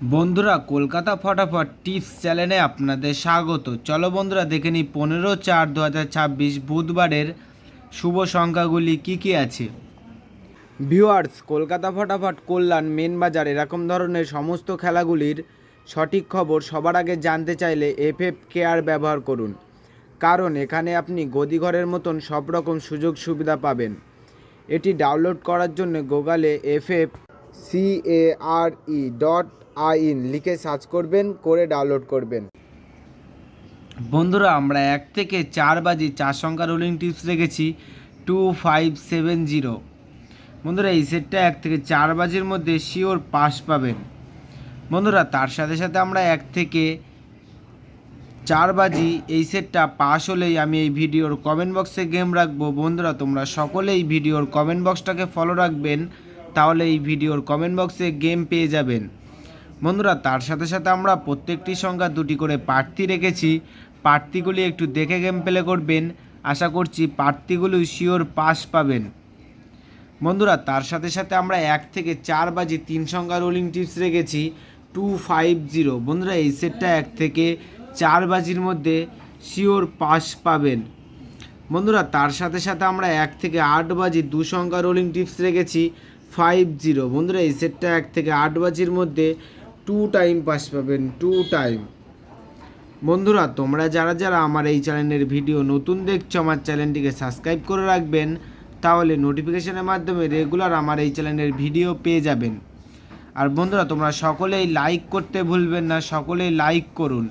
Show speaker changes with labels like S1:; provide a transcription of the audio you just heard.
S1: বন্ধুরা, কলকাতা ফটাফট টিপস চ্যানেলে আপনাদের স্বাগত। চলো বন্ধুরা, দেখে নিই 15/4/2026 বুধবারের শুভ সংখ্যাগুলি কি কি আছে। ভিউয়ার্স, কলকাতা ফটাফট, কল্যাণ, মেন বাজার এরকম ধরনের সমস্ত খেলাগুলির সঠিক খবর সবার আগে জানতে চাইলে এফএফ কেয়ার ব্যবহার করুন, কারণ এখানে আপনি গদিঘরের মতন সব রকম সুযোগ সুবিধা পাবেন। এটি ডাউনলোড করার জন্য গুগলে FFCARE.in লিখে সার্চ করবেন, করে ডাউনলোড করবেন। বন্ধুরা, আমরা 1 থেকে 4 বাজি 4 সংখ্যা রোলিং টিপস রেখেছি 2570। বন্ধুরা, এই সেটটা 1 থেকে 4 বাজির মধ্যে শিওর পাস পাবেন। বন্ধুরা, তার সাথে সাথে আমরা 1 থেকে 4 বাজি এই সেটটা পাস হলেই আমি এই ভিডিওর কমেন্ট বক্সে গেম রাখবো। বন্ধুরা, তোমরা সকলে এই ভিডিওর কমেন্ট বক্সটাকে ফলো রাখবেন, তাহলে এই ভিডিওর কমেন্ট বক্সে গেম পেয়ে যাবেন। বন্ধুরা, তার সাথে সাথে আমরা প্রত্যেকটি সংখ্যা 2টি করে প্রার্থী রেখেছি। প্রার্থীগুলি একটু দেখে গেম প্লে করবেন, আশা করছি প্রার্থীগুলি শিওর পাস পাবেন। বন্ধুরা, তার সাথে সাথে আমরা 1 থেকে 4 বাজি 3 সংখ্যা রোলিং টিপস রেখেছি 250। বন্ধুরা, এই সেটটা 1 থেকে 4 বাজির মধ্যে শিওর পাস পাবেন। বন্ধুরা, তার সাথে সাথে আমরা 1 থেকে 8 বাজি 2 সংখ্যা রোলিং টিপস রেখেছি 50। বন্ধুরা, এই সেটটা 1 থেকে 8 বাজির মধ্যে 2 টাইম পাস পাবেন, 2 টাইম। বন্ধুরা, তোমরা যারা যারা আমার এই চ্যানেলের ভিডিও নতুন দেখছো, আমার চ্যানেলটিকে সাবস্ক্রাইব করে রাখবেন, তাহলে নোটিফিকেশনের মাধ্যমে রেগুলার আমার এই চ্যানেলের ভিডিও পেয়ে যাবেন। আর বন্ধুরা, তোমরা সকলেই লাইক করতে ভুলবেন না, সকলেই লাইক করুন।